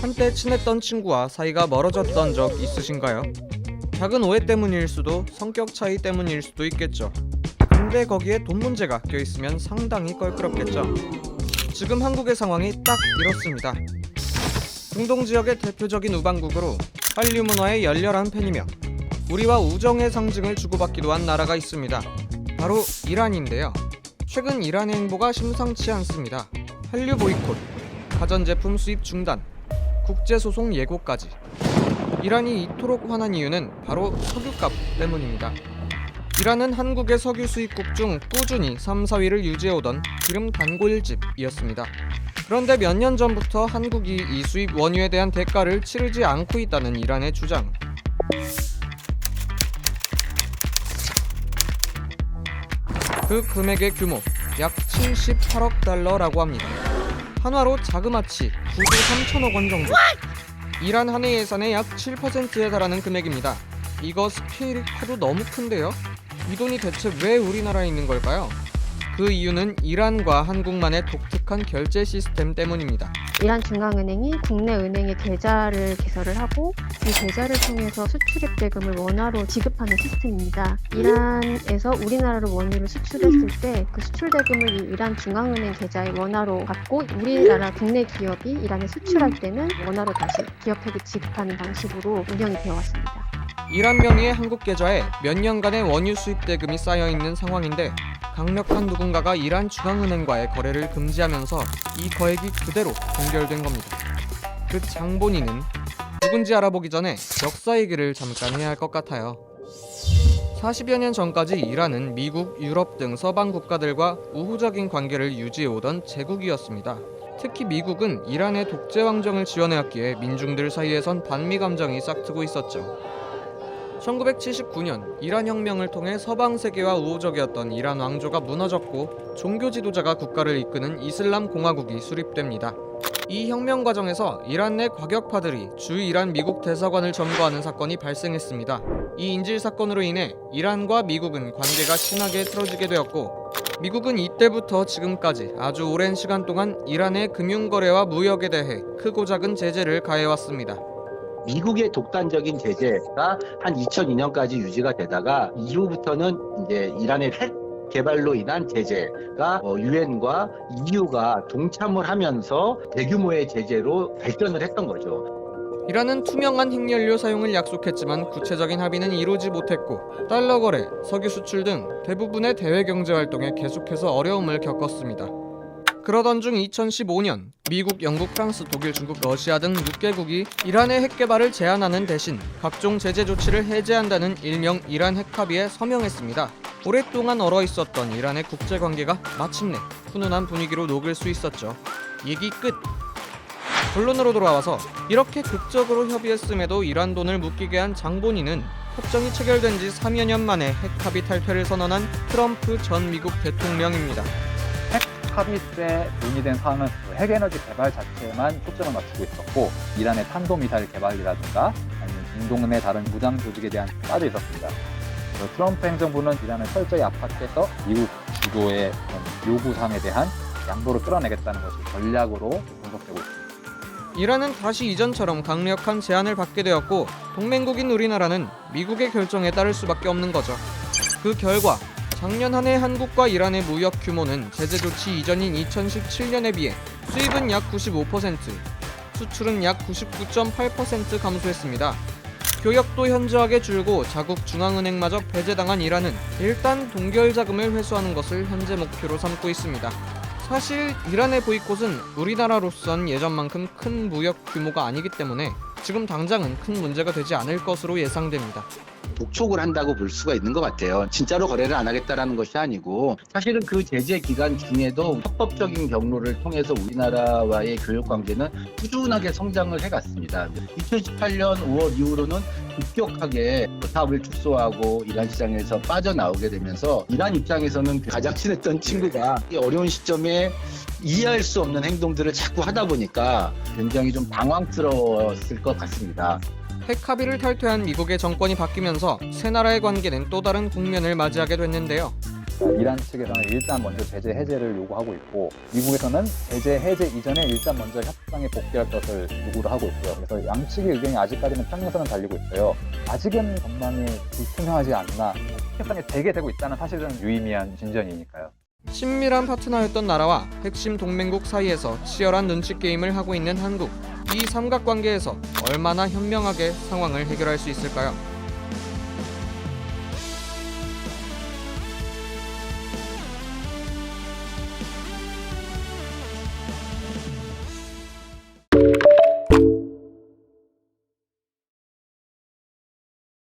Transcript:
한때 친했던 친구와 사이가 멀어졌던 적 있으신가요? 작은 오해 때문일 수도 성격 차이 때문일 수도 있겠죠. 근데 거기에 돈 문제가 껴있으면 상당히 껄끄럽겠죠. 지금 한국의 상황이 딱 이렇습니다. 중동 지역의 대표적인 우방국으로 한류 문화에 열렬한 팬이며 우리와 우정의 상징을 주고받기도 한 나라가 있습니다. 바로 이란인데요. 최근 이란의 행보가 심상치 않습니다. 한류 보이콧, 가전제품 수입 중단, 국제소송 예고까지. 이란이 이토록 화난 이유는 바로 석유값 때문입니다. 이란은 한국의 석유 수입국 중 꾸준히 3, 4위를 유지해오던 기름 단골집이었습니다. 그런데 몇 년 전부터 한국이 이 수입 원유에 대한 대가를 치르지 않고 있다는 이란의 주장. 그 금액의 규모 약 78억 달러라고 합니다. 한화로 자그마치 9조 3천억 원 정도. 이란 한 해 예산의 약 7%에 달하는 금액입니다. 이거 스케일이 커도 너무 큰데요? 이 돈이 대체 왜 우리나라에 있는 걸까요? 그 이유는 이란과 한국만의 독특한 결제 시스템 때문입니다. 이란 중앙은행이 국내 은행에 계좌를 개설을 하고 이 계좌를 통해서 수출입 대금을 원화로 지급하는 시스템입니다. 이란에서 우리나라로 원유를 수출했을 때 그 수출 대금을 이 이란 중앙은행 계좌에 원화로 받고 우리나라 국내 기업이 이란에 수출할 때는 원화로 다시 기업에게 지급하는 방식으로 운영이 되어 왔습니다. 이란 명의의 한국 계좌에 몇 년간의 원유 수입 대금이 쌓여있는 상황인데 강력한 누군가가 이란 중앙은행과의 거래를 금지하면서 이 거액이 그대로 동결된 겁니다. 그 장본인은 누군지 알아보기 전에 역사 얘기를 잠깐 해야 할 것 같아요. 40여 년 전까지 이란은 미국, 유럽 등 서방 국가들과 우호적인 관계를 유지해오던 제국이었습니다. 특히 미국은 이란의 독재 왕정을 지원해왔기에 민중들 사이에선 반미 감정이 싹트고 있었죠. 1979년 이란 혁명을 통해 서방 세계와 우호적이었던 이란 왕조가 무너졌고 종교 지도자가 국가를 이끄는 이슬람 공화국이 수립됩니다. 이 혁명 과정에서 이란 내 과격파들이 주이란 미국 대사관을 점거하는 사건이 발생했습니다. 이 인질 사건으로 인해 이란과 미국은 관계가 심하게 틀어지게 되었고 미국은 이때부터 지금까지 아주 오랜 시간 동안 이란의 금융거래와 무역에 대해 크고 작은 제재를 가해왔습니다. 미국의 독단적인 제재가 한 2002년까지 유지가 되다가 이후부터는 이제 이란의 핵 개발로 인한 제재가 유엔과 EU가 동참을 하면서 대규모의 제재로 발전을 했던 거죠. 이란은 투명한 핵연료 사용을 약속했지만 구체적인 합의는 이루지 못했고 달러 거래, 석유 수출 등 대부분의 대외 경제 활동에 계속해서 어려움을 겪었습니다. 그러던 중 2015년 미국, 영국, 프랑스, 독일, 중국, 러시아 등 6개국이 이란의 핵 개발을 제한하는 대신 각종 제재 조치를 해제한다는 일명 이란 핵 합의에 서명했습니다. 오랫동안 얼어있었던 이란의 국제관계가 마침내 훈훈한 분위기로 녹을 수 있었죠. 얘기 끝! 본론으로 돌아와서 이렇게 극적으로 협의했음에도 이란 돈을 묶이게 한 장본인은 협정이 체결된 지 3여 년 만에 핵 합의 탈퇴를 선언한 트럼프 전 미국 대통령입니다. 합의 때 논의된 사항은 핵에너지 개발 자체에만 초점을 맞추고 있었고 이란의 탄도미사일 개발이라든가 아니면 중동 내 다른 무장 조직에 대한 빠져 있었습니다. 트럼프 행정부는 이란을 철저히 압박해서 미국 주도의 요구사항에 대한 양보를 끌어내겠다는 것이 전략으로 분석되고 있습니다. 이란은 다시 이전처럼 강력한 제한을 받게 되었고 동맹국인 우리나라는 미국의 결정에 따를 수밖에 없는 거죠. 그 결과 작년 한 해 한국과 이란의 무역 규모는 제재 조치 이전인 2017년에 비해 수입은 약 95%, 수출은 약 99.8% 감소했습니다. 교역도 현저하게 줄고 자국 중앙은행마저 배제당한 이란은 일단 동결 자금을 회수하는 것을 현재 목표로 삼고 있습니다. 사실 이란의 보이콧은 우리나라로선 예전만큼 큰 무역 규모가 아니기 때문에 지금 당장은 큰 문제가 되지 않을 것으로 예상됩니다. 독촉을 한다고 볼 수가 있는 것 같아요. 진짜로 거래를 안 하겠다라는 것이 아니고 사실은 그 제재 기간 중에도 합법적인 경로를 통해서 우리나라와의 교역 관계는 꾸준하게 성장을 해갔습니다. 2018년 5월 이후로는 급격하게 사업을 축소하고 이란 시장에서 빠져나오게 되면서 이란 입장에서는 가장 친했던 친구가 이 어려운 시점에 이해할 수 없는 행동들을 자꾸 하다 보니까 굉장히 좀 당황스러웠을 것 같습니다. 핵 합의를 탈퇴한 미국의 정권이 바뀌면서 세 나라의 관계는 또 다른 국면을 맞이하게 됐는데요. 그러니까 이란 측에서는 일단 먼저 제재 해제를 요구하고 있고 미국에서는 제재 해제 이전에 일단 먼저 협상에 복귀할 것을 요구를 하고 있고요. 그래서 양측의 의견이 아직까지는 평행선을 달리고 있어요. 아직은 전망이 불투명하지 않나. 협상이 재개되고 있다는 사실은 유의미한 진전이니까요. 친밀한 파트너였던 나라와 핵심 동맹국 사이에서 치열한 눈치 게임을 하고 있는 한국. 이 삼각관계에서 얼마나 현명하게 상황을 해결할 수 있을까요?